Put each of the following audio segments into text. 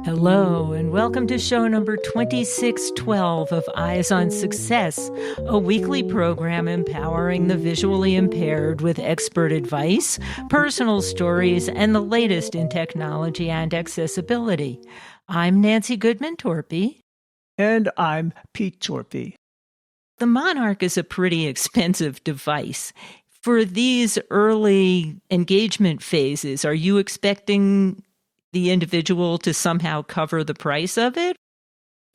Hello, and welcome to show number 2612 of Eyes on Success, a weekly program empowering the visually impaired with expert advice, personal stories, and the latest in technology and accessibility. I'm Nancy Torpey. And I'm Pete Torpey. The Monarch is a pretty expensive device. For these early engagement phases, are you expecting the individual to somehow cover the price of it?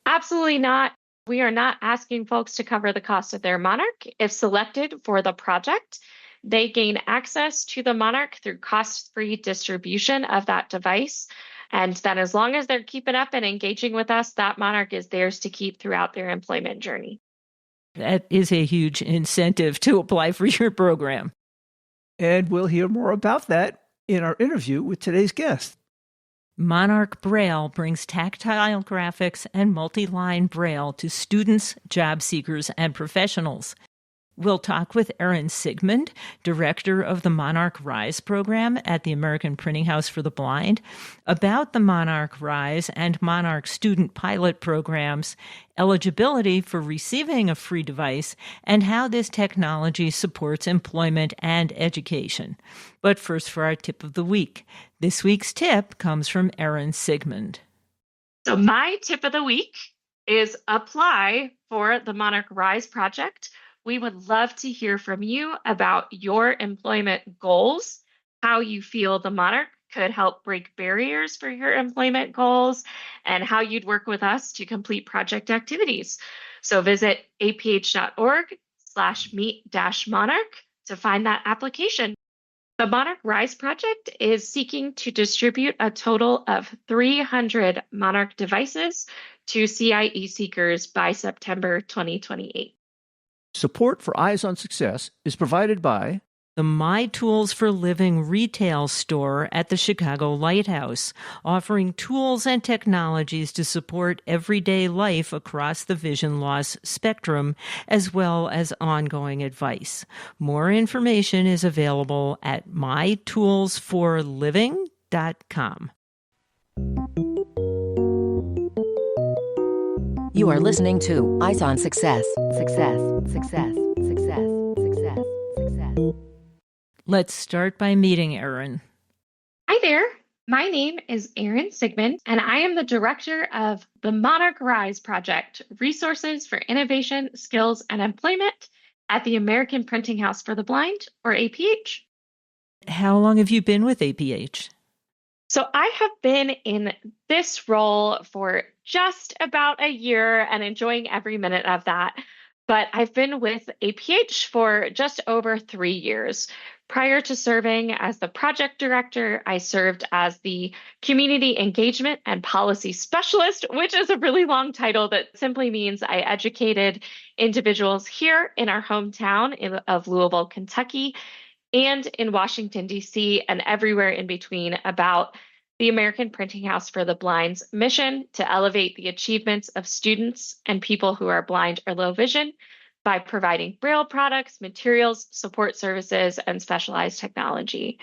Absolutely not. We are not asking folks to cover the cost of their Monarch. If selected for the project, they gain access to the Monarch through cost-free distribution of that device. And then as long as they're keeping up and engaging with us, that Monarch is theirs to keep throughout their employment journey. That is a huge incentive to apply for your program. And we'll hear more about that in our interview with today's guest. Monarch Braille brings tactile graphics and multi-line Braille to students, job seekers, and professionals. We'll talk with Erin Sigmund, director of the Monarch RISE program at the American Printing House for the Blind, about the Monarch RISE and Monarch Student Pilot programs, eligibility for receiving a free device, and how this technology supports employment and education. But first, for our tip of the week. This week's tip comes from Erin Sigmund. So my tip of the week is apply for the Monarch RISE project. We would love to hear from you about your employment goals, how you feel the Monarch could help break barriers for your employment goals, and how you'd work with us to complete project activities. So visit aph.org/meet-monarch to find that application. The Monarch RISE project is seeking to distribute a total of 300 Monarch devices to CIE seekers by September 2028. Support for Eyes on Success is provided by the My Tools for Living retail store at the Chicago Lighthouse, offering tools and technologies to support everyday life across the vision loss spectrum, as well as ongoing advice. More information is available at mytoolsforliving.com. You are listening to Eyes on Success. Success, success, success, success, success. Let's start by meeting Erin. Hi there. My name is Erin Sigmund, and I am the director of the Monarch RISE project, Resources for Innovation, Skills, and Employment at the American Printing House for the Blind, or APH. How long have you been with APH? So I have been in this role for just about a year and enjoying every minute of that. But I've been with APH for just over 3 years. Prior to serving as the project director, I served as the community engagement and policy specialist, which is a really long title that simply means I educated individuals here in our hometown of Louisville, Kentucky, and in Washington, D.C., and everywhere in between about the American Printing House for the Blind's mission to elevate the achievements of students and people who are blind or low vision by providing Braille products, materials, support services, and specialized technology.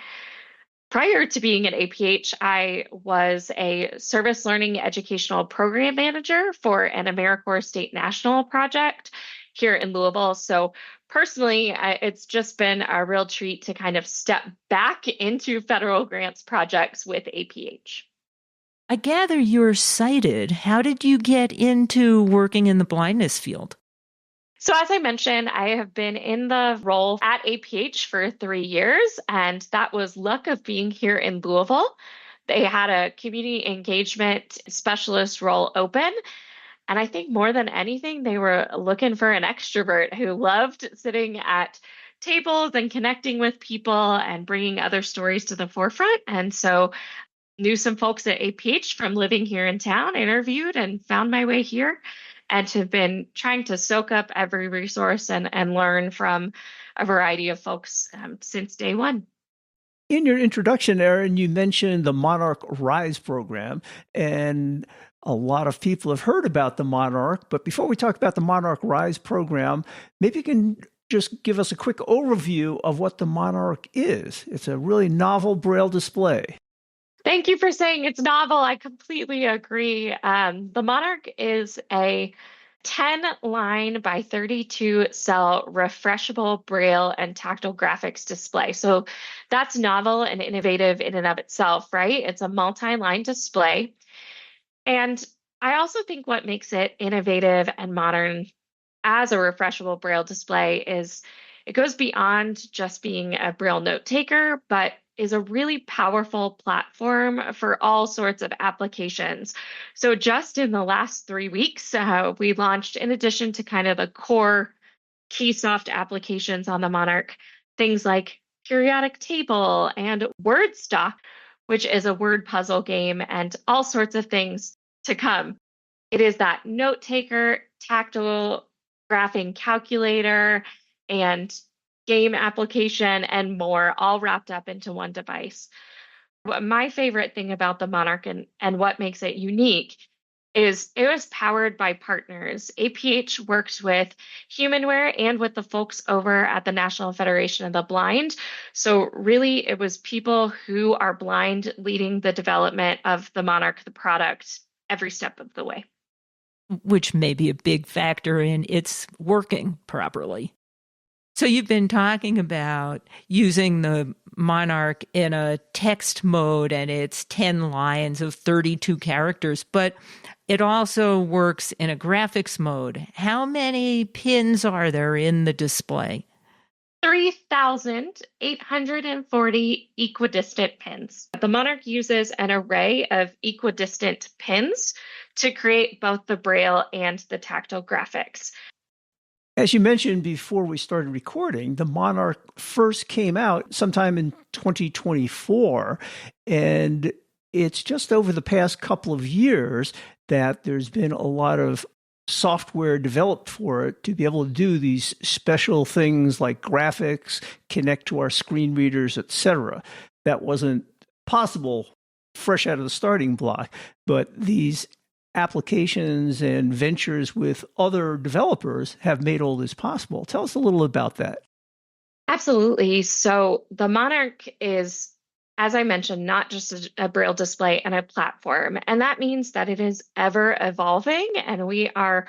Prior to being at APH, I was a service learning educational program manager for an AmeriCorps State National project here in Louisville. So personally, it's just been a real treat to kind of step back into federal grants projects with APH. I gather you're sighted. How did you get into working in the blindness field? So as I mentioned, I have been in the role at APH for 3 years, and that was luck of being here in Louisville. They had a community engagement specialist role open. And I think more than anything, they were looking for an extrovert who loved sitting at tables and connecting with people and bringing other stories to the forefront. And so knew some folks at APH from living here in town, interviewed and found my way here, and have been trying to soak up every resource and learn from a variety of folks since day one. In your introduction, Erin, you mentioned the Monarch RISE program, and a lot of people have heard about the Monarch. But before we talk about the Monarch RISE program, maybe you can just give us a quick overview of what the Monarch is? It's a really novel Braille display. Thank you for saying it's novel. I completely agree. The Monarch is a 10-line by 32-cell refreshable Braille and tactile graphics display. So that's novel and innovative in and of itself, right? It's a multi-line display. And I also think what makes it innovative and modern as a refreshable Braille display is it goes beyond just being a Braille note taker, but is a really powerful platform for all sorts of applications. So just in the last 3 weeks, we launched, in addition to kind of the core Keysoft applications on the Monarch, things like periodic table and word stock, which is a word puzzle game, and all sorts of things to come. It is that note taker, tactile graphing calculator, and game application, and more, all wrapped up into one device. My favorite thing about the Monarch and what makes it unique is it was powered by partners. APH works with Humanware and with the folks over at the National Federation of the Blind. So really, it was people who are blind leading the development of the Monarch, the product, every step of the way. Which may be a big factor in its working properly. So you've been talking about using the Monarch in a text mode, and it's 10 lines of 32 characters, but it also works in a graphics mode. How many pins are there in the display? 3,840 equidistant pins. The Monarch uses an array of equidistant pins to create both the Braille and the tactile graphics. As you mentioned before we started recording, the Monarch first came out sometime in 2024, and it's just over the past couple of years that there's been a lot of software developed for it to be able to do these special things like graphics, connect to our screen readers, etc. That wasn't possible fresh out of the starting block, but these applications and ventures with other developers have made all this possible. Tell us a little about that. Absolutely. So the Monarch is, as I mentioned, not just a Braille display and a platform. And that means that it is ever evolving. And we are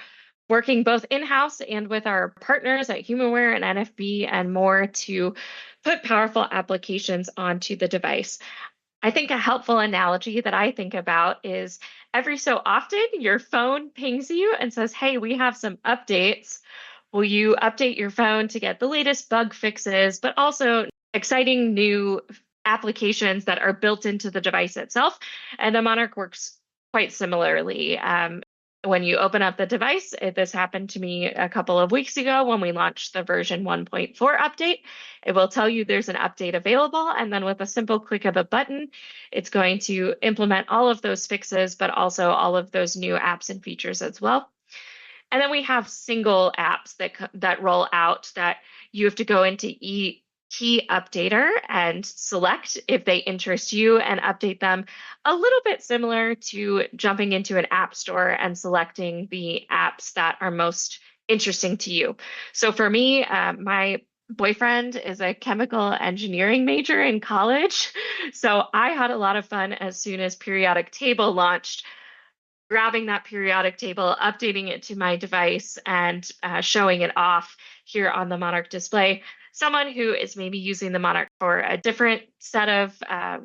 working both in-house and with our partners at Humanware and NFB and more to put powerful applications onto the device. I think a helpful analogy that I think about is every so often your phone pings you and says, hey, we have some updates. Will you update your phone to get the latest bug fixes, but also exciting new applications that are built into the device itself? And the Monarch works quite similarly. When you open up the device, this happened to me a couple of weeks ago when we launched the version 1.4 update. It will tell you there's an update available, and then with a simple click of a button, it's going to implement all of those fixes, but also all of those new apps and features as well. And then we have single apps that roll out that you have to go into Key Updater and select if they interest you and update them, a little bit similar to jumping into an app store and selecting the apps that are most interesting to you. So for me, my boyfriend is a chemical engineering major in college. So I had a lot of fun as soon as periodic table launched, grabbing that periodic table, updating it to my device, and showing it off here on the Monarch display. Someone who is maybe using the Monarch for a different set of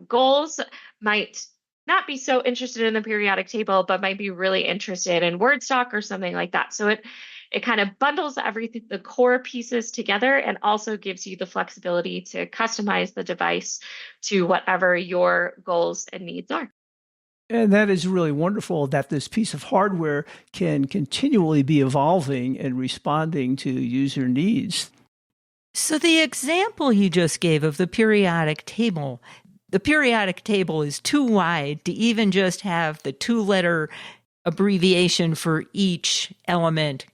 goals might not be so interested in the periodic table, but might be really interested in word stock or something like that. So it kind of bundles everything, the core pieces together, and also gives you the flexibility to customize the device to whatever your goals and needs are. And that is really wonderful that this piece of hardware can continually be evolving and responding to user needs. So the example you just gave of the periodic table is too wide to even just have the 2-letter abbreviation for each element,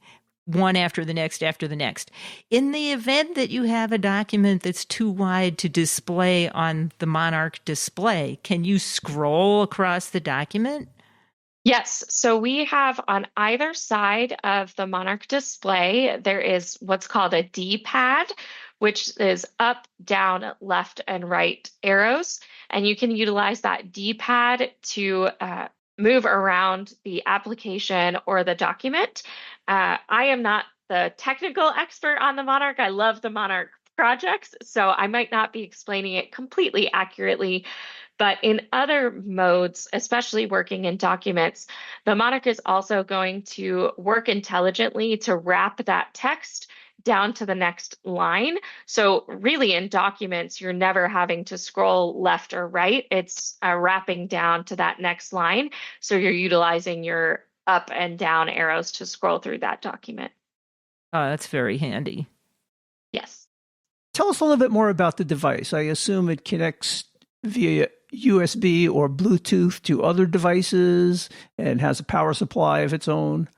one after the next after the next. In the event that you have a document that's too wide to display on the Monarch display, can you scroll across the document? Yes, so we have on either side of the Monarch display, there is what's called a D-pad, which is up, down, left, and right arrows. And you can utilize that D-pad to move around the application or the document. I am not the technical expert on the Monarch. I love the Monarch projects, so I might not be explaining it completely accurately. But in other modes, especially working in documents, the Monarch is also going to work intelligently to wrap that text down to the next line. So really in documents, you're never having to scroll left or right. It's wrapping down to that next line. So you're utilizing your up and down arrows to scroll through that document. That's very handy. Yes. Tell us a little bit more about the device. I assume it connects via USB or Bluetooth to other devices and has a power supply of its own.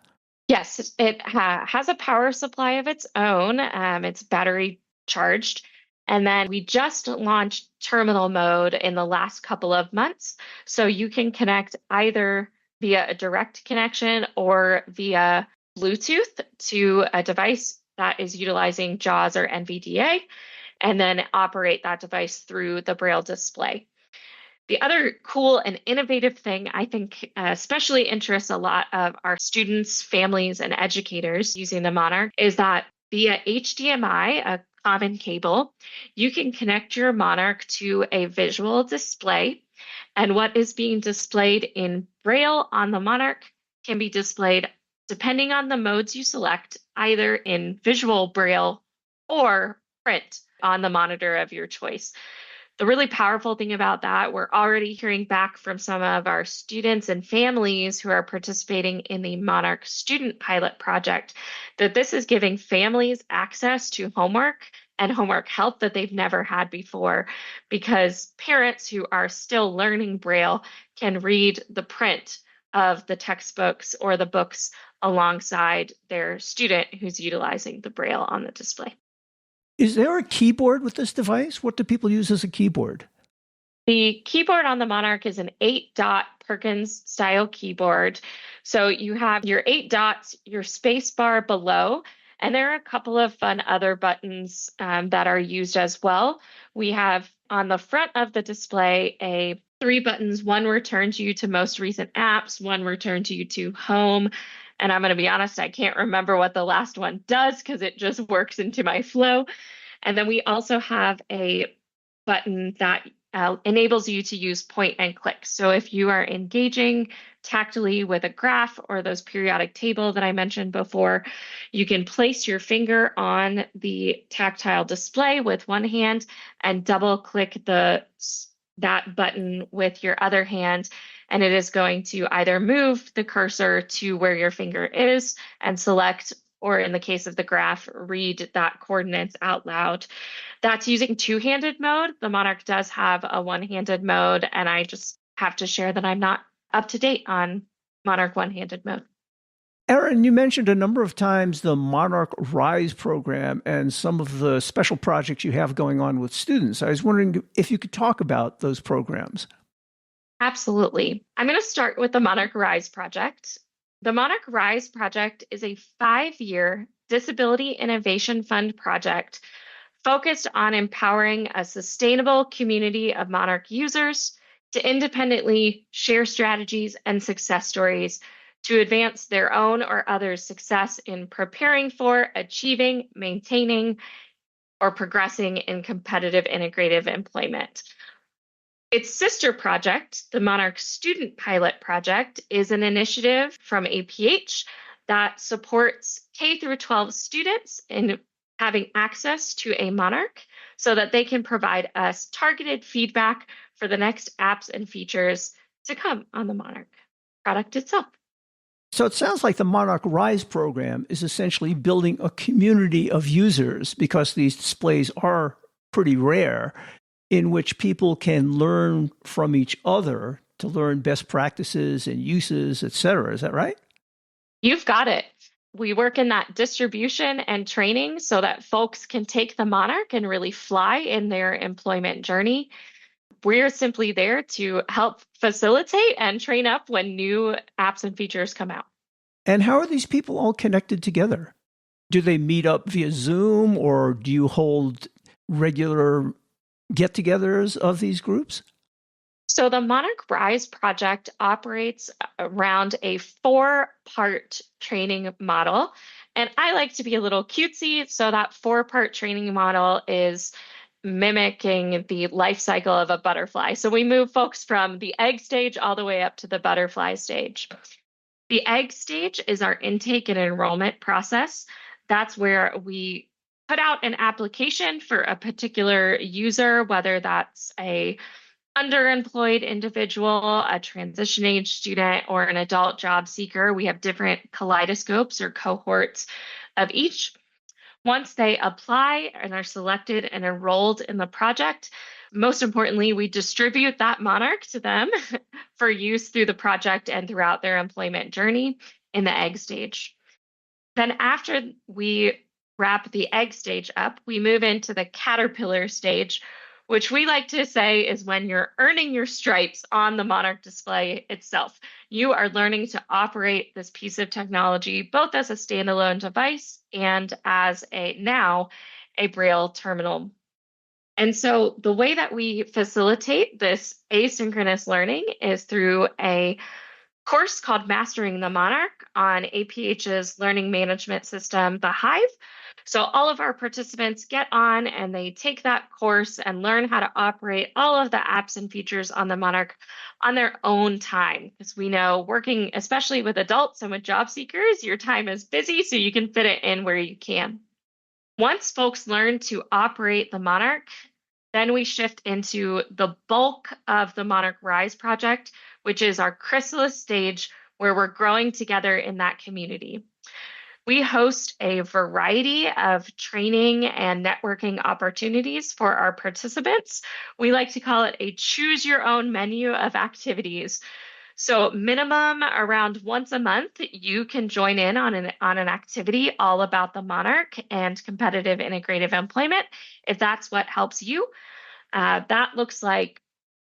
Yes, it has a power supply of its own. It's battery charged. And then we just launched terminal mode in the last couple of months. So you can connect either via a direct connection or via Bluetooth to a device that is utilizing JAWS or NVDA, and then operate that device through the Braille display. The other cool and innovative thing I think especially interests a lot of our students, families, and educators using the Monarch is that via HDMI, a common cable, you can connect your Monarch to a visual display. And what is being displayed in Braille on the Monarch can be displayed depending on the modes you select, either in visual Braille or print on the monitor of your choice. The really powerful thing about that, we're already hearing back from some of our students and families who are participating in the Monarch Student Pilot project, that this is giving families access to homework and homework help that they've never had before, because parents who are still learning Braille can read the print of the textbooks or the books alongside their student who's utilizing the Braille on the display. Is there a keyboard with this device? What do people use as a keyboard? The keyboard on the Monarch is an 8-dot Perkins style keyboard. So you have your 8 dots, your space bar below, and there are a couple of fun other buttons that are used as well. We have on the front of the display 3 buttons. One returns you to most recent apps, one returns you to home. And I'm going to be honest, I can't remember what the last one does because it just works into my flow. And then we also have a button that enables you to use point and click. So if you are engaging tactily with a graph or those periodic table that I mentioned before, you can place your finger on the tactile display with one hand and double click that button with your other hand, and it is going to either move the cursor to where your finger is and select, or in the case of the graph, read that coordinates out loud. That's using two-handed mode. The Monarch does have a one-handed mode, and I just have to share that I'm not up to date on Monarch one-handed mode. Erin, you mentioned a number of times the Monarch RISE program and some of the special projects you have going on with students. I was wondering if you could talk about those programs. Absolutely. I'm going to start with the Monarch RISE project. The Monarch RISE project is a 5-year Disability Innovation Fund project focused on empowering a sustainable community of Monarch users to independently share strategies and success stories to advance their own or others' success in preparing for, achieving, maintaining, or progressing in competitive integrative employment. Its sister project, the Monarch Student Pilot project, is an initiative from APH that supports K through 12 students in having access to a Monarch so that they can provide us targeted feedback for the next apps and features to come on the Monarch product itself. So it sounds like the Monarch RISE program is essentially building a community of users, because these displays are pretty rare, in which people can learn from each other to learn best practices and uses, et cetera. Is that right? You've got it. We work in that distribution and training so that folks can take the Monarch and really fly in their employment journey. we're simply there to help facilitate and train up when new apps and features come out. And how are these people all connected together? Do they meet up via Zoom, or do you hold regular get-togethers of these groups? So the Monarch RISE project operates around a 4-part training model. And I like to be a little cutesy. So that 4-part training model is mimicking the life cycle of a butterfly. So we move folks from the egg stage all the way up to the butterfly stage. The egg stage is our intake and enrollment process. That's where we put out an application for a particular user, whether that's a underemployed individual, a transition age student, or an adult job seeker. We have different kaleidoscopes or cohorts of each. Once they apply and are selected and enrolled in the project, most importantly, we distribute that Monarch to them for use through the project and throughout their employment journey in the egg stage. Then after we wrap the egg stage up, we move into the caterpillar stage, which we like to say is when you're earning your stripes on the Monarch display itself. You are learning to operate this piece of technology both as a standalone device and as now a Braille terminal. And so the way that we facilitate this asynchronous learning is through a course called Mastering the Monarch on APH's learning management system, the Hive. So all of our participants get on and they take that course and learn how to operate all of the apps and features on the Monarch on their own time. Because we know working, especially with adults and with job seekers, your time is busy, so you can fit it in where you can. Once folks learn to operate the Monarch, then we shift into the bulk of the Monarch RISE project, which is our chrysalis stage where we're growing together in that community. We host a variety of training and networking opportunities for our participants. We like to call it a choose your own menu of activities. So minimum around once a month, you can join in on an activity all about the Monarch and competitive integrative employment, if that's what helps you. That looks like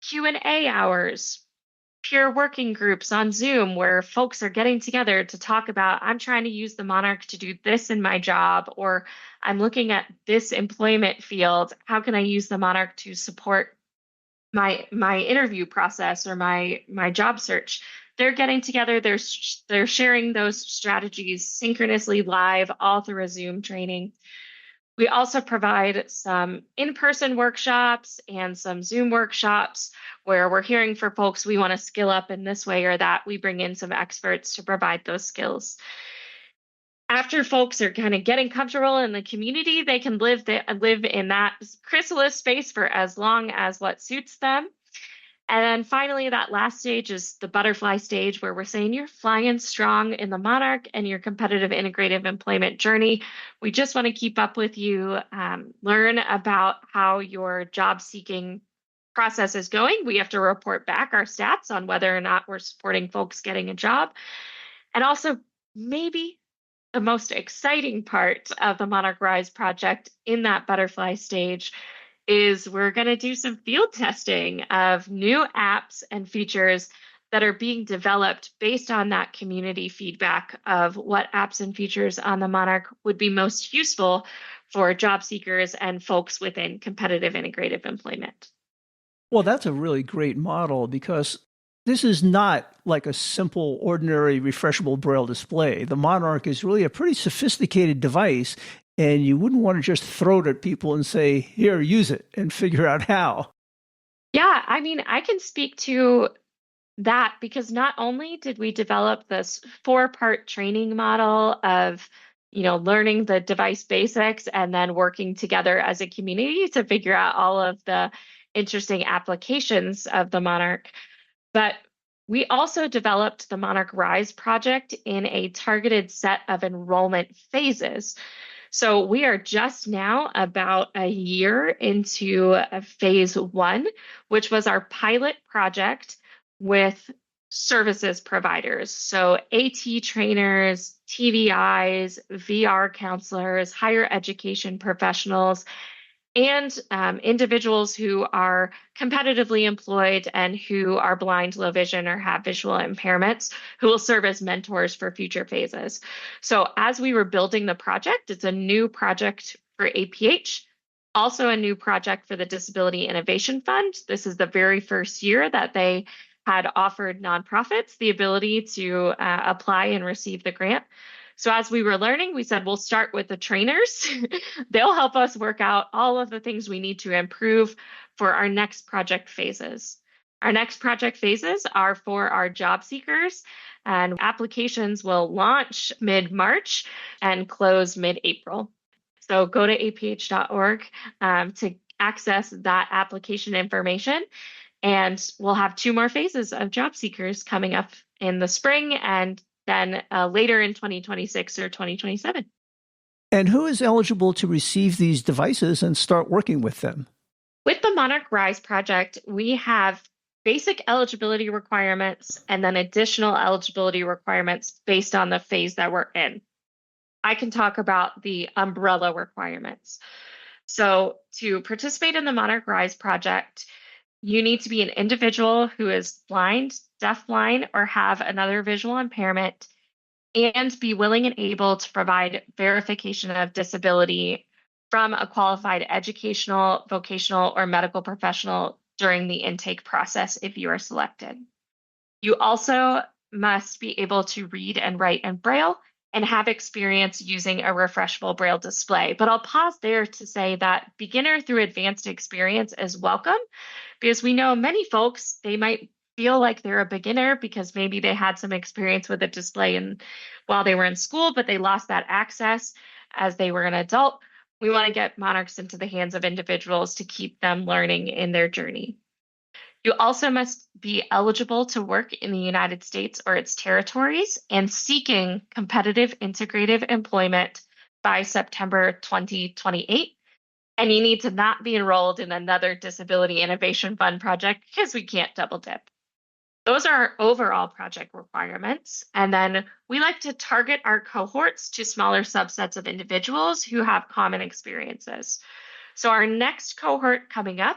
Q&A hours, peer working groups on Zoom where folks are getting together to talk about, I'm trying to use the Monarch to do this in my job, or I'm looking at this employment field. How can I use the Monarch to support my interview process or my job search? They're getting together, they're sharing those strategies synchronously live all through a Zoom training. We also provide some in-person workshops and some Zoom workshops where we're hearing for folks we want to skill up in this way or that. We bring in some experts to provide those skills. After folks are kind of getting comfortable in the community, they can live in that chrysalis space for as long as what suits them. And then finally, that last stage is the butterfly stage where we're saying you're flying strong in the Monarch and your competitive integrative employment journey. We just want to keep up with you, learn about how your job seeking process is going. We have to report back our stats on whether or not we're supporting folks getting a job. And also maybe the most exciting part of the Monarch RISE project in that butterfly stage is we're going to do some field testing of new apps and features that are being developed based on that community feedback of what apps and features on the Monarch would be most useful for job seekers and folks within competitive integrative employment. Well, that's a really great model because this is not like a simple, ordinary, refreshable Braille display. The Monarch is really a pretty sophisticated device, and you wouldn't want to just throw it at people and say, here, use it, and figure out how. Yeah, I mean, I can speak to that because not only did we develop this 4-part training model of, learning the device basics and then working together as a community to figure out all of the interesting applications of the Monarch, but we also developed the Monarch RISE project in a targeted set of enrollment phases. So we are just now about a year into phase 1, which was our pilot project with services providers. So AT trainers, TVIs, VR counselors, higher education professionals. and individuals who are competitively employed and who are blind, low vision, or have visual impairments who will serve as mentors for future phases. So as we were building the project, it's a new project for APH, also a new project for the Disability Innovation Fund. This is the very first year that they had offered nonprofits the ability to apply and receive the grant. So as we were learning, we said, we'll start with the trainers. They'll help us work out all of the things we need to improve for our next project phases. Our next project phases are for our job seekers, and applications will launch mid-March and close mid-April. So go to aph.org to access that application information. And we'll have 2 more phases of job seekers coming up in the spring and then later in 2026 or 2027. And who is eligible to receive these devices and start working with them? With the Monarch RISE project, we have basic eligibility requirements and then additional eligibility requirements based on the phase that we're in. I can talk about the umbrella requirements. So to participate in the Monarch RISE project, you need to be an individual who is blind, deafblind, or have another visual impairment, and be willing and able to provide verification of disability from a qualified educational, vocational, or medical professional during the intake process if you are selected. You also must be able to read and write in Braille and have experience using a refreshable Braille display. But I'll pause there to say that beginner through advanced experience is welcome, because we know many folks, they might feel like they're a beginner because maybe they had some experience with a display while they were in school, but they lost that access as they were an adult. We want to get Monarchs into the hands of individuals to keep them learning in their journey. You also must be eligible to work in the United States or its territories and seeking competitive integrative employment by September 2028. And you need to not be enrolled in another Disability Innovation Fund project because we can't double dip. Those are our overall project requirements. And then we like to target our cohorts to smaller subsets of individuals who have common experiences. So our next cohort coming up,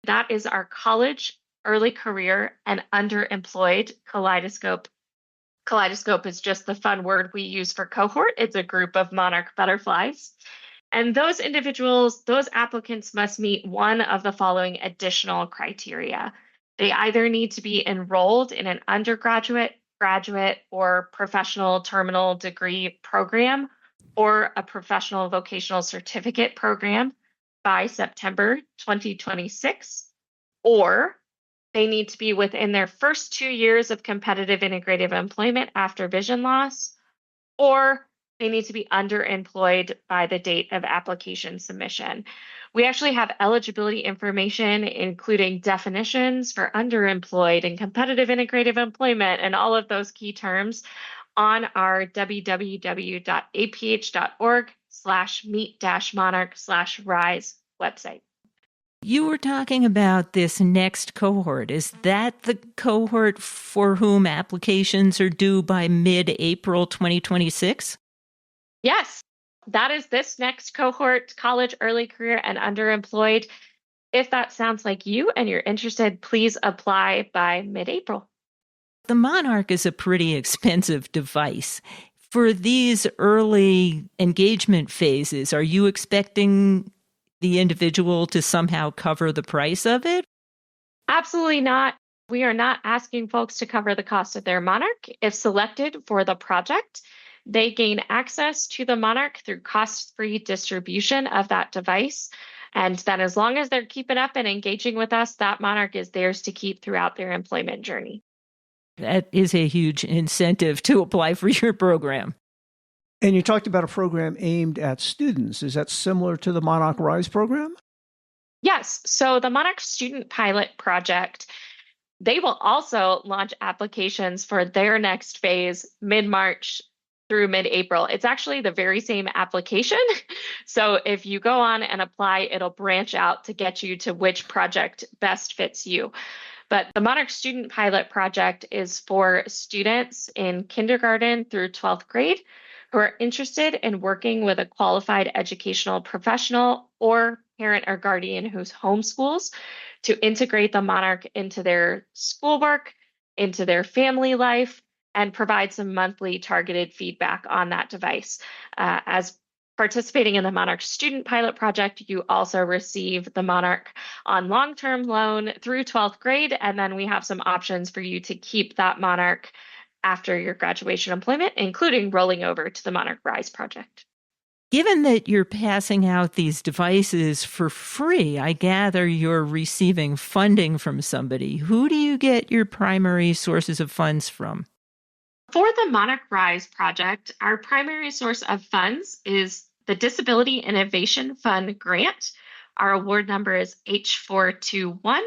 that is our college, early career, and underemployed kaleidoscope. Kaleidoscope is just the fun word we use for cohort. It's a group of monarch butterflies. And those individuals, those applicants must meet one of the following additional criteria. They either need to be enrolled in an undergraduate, graduate, or professional terminal degree program or a professional vocational certificate program by September 2026, or they need to be within their first 2 years of competitive integrative employment after vision loss, or they need to be underemployed by the date of application submission. We actually have eligibility information, including definitions for underemployed and competitive integrative employment and all of those key terms on our www.aph.org/meet-monarch/rise website. You were talking about this next cohort. Is that the cohort for whom applications are due by mid-April 2026? Yes, that is this next cohort, college, early career, and underemployed. If that sounds like you and you're interested, please apply by mid-April. The Monarch is a pretty expensive device. For these early engagement phases, are you expecting the individual to somehow cover the price of it? Absolutely not. We are not asking folks to cover the cost of their Monarch. If selected for the project, they gain access to the Monarch through cost-free distribution of that device. And then as long as they're keeping up and engaging with us, that Monarch is theirs to keep throughout their employment journey. That is a huge incentive to apply for your program. And you talked about a program aimed at students. Is that similar to the Monarch RISE program? Yes. So the Monarch Student Pilot project, they will also launch applications for their next phase mid-March through mid-April. It's actually the very same application. So if you go on and apply, it'll branch out to get you to which project best fits you. But the Monarch Student Pilot project is for students in kindergarten through 12th grade who are interested in working with a qualified educational professional or parent or guardian who's homeschools to integrate the Monarch into their schoolwork, into their family life, and provide some monthly targeted feedback on that device. As participating in the Monarch Student Pilot project, you also receive the Monarch on long-term loan through 12th grade, and then we have some options for you to keep that Monarch after your graduation employment, including rolling over to the Monarch RISE project. Given that you're passing out these devices for free, I gather you're receiving funding from somebody. Who do you get your primary sources of funds from? For the Monarch RISE project, our primary source of funds is the Disability Innovation Fund grant. Our award number is H421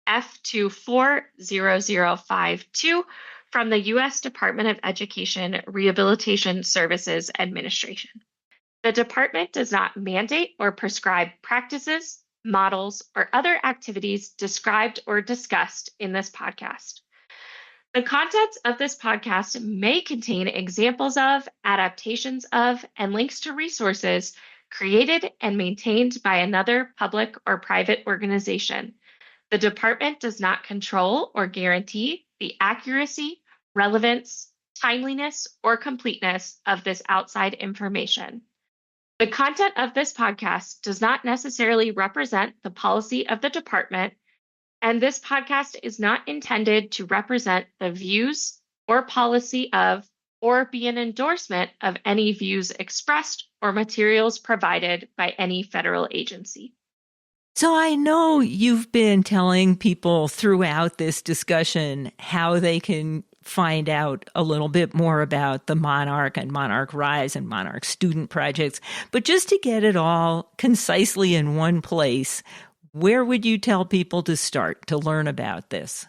F240052 from the U.S. Department of Education Rehabilitation Services Administration. The department does not mandate or prescribe practices, models, or other activities described or discussed in this podcast. The contents of this podcast may contain examples of, adaptations of, and links to resources created and maintained by another public or private organization. The department does not control or guarantee the accuracy, relevance, timeliness, or completeness of this outside information. The content of this podcast does not necessarily represent the policy of the department, and this podcast is not intended to represent the views or policy of or be an endorsement of any views expressed or materials provided by any federal agency. So I know you've been telling people throughout this discussion how they can find out a little bit more about the Monarch and Monarch RISE and Monarch student projects, but just to get it all concisely in one place, where would you tell people to start to learn about this?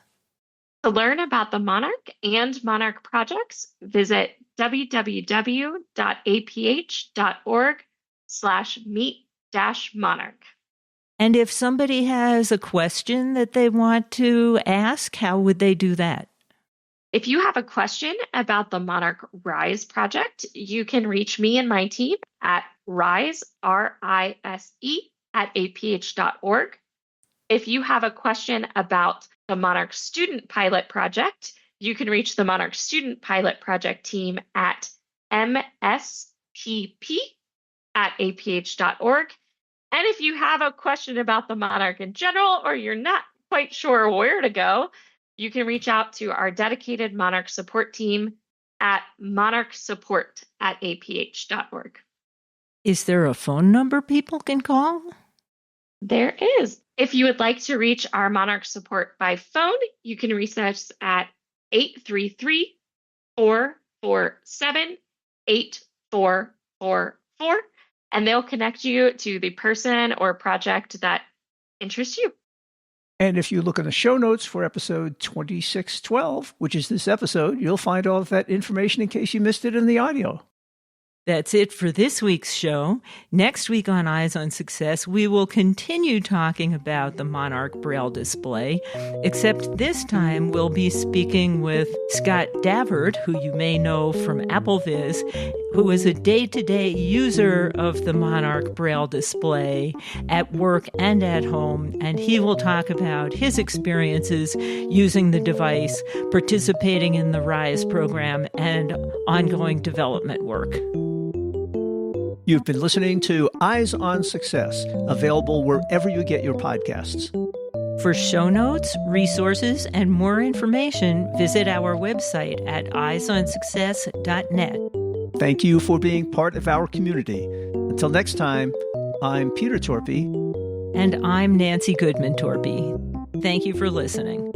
To learn about the Monarch and Monarch projects, visit www.aph.org/meet-monarch. And if somebody has a question that they want to ask, how would they do that? If you have a question about the Monarch RISE project, you can reach me and my team at RISE, R-I-S-E, at aph.org. If you have a question about the Monarch Student Pilot project, you can reach the Monarch Student Pilot project team at mspp@aph.org. And if you have a question about the Monarch in general, or you're not quite sure where to go, you can reach out to our dedicated Monarch support team at monarchsupport@aph.org. Is there a phone number people can call? There is. If you would like to reach our Monarch support by phone, you can reach us at 833-447-8444, and they'll connect you to the person or project that interests you. And if you look in the show notes for episode 2612, which is this episode, you'll find all of that information in case you missed it in the audio. That's it for this week's show. Next week on Eyes on Success, we will continue talking about the Monarch Braille display, except this time we'll be speaking with Scott Davert, who you may know from AppleVis, who is a day-to-day user of the Monarch Braille display at work and at home, and he will talk about his experiences using the device, participating in the RISE program, and ongoing development work. You've been listening to Eyes on Success, available wherever you get your podcasts. For show notes, resources, and more information, visit our website at eyesonsuccess.net. Thank you for being part of our community. Until next time, I'm Peter Torpey. And I'm Nancy Goodman Torpey. Thank you for listening.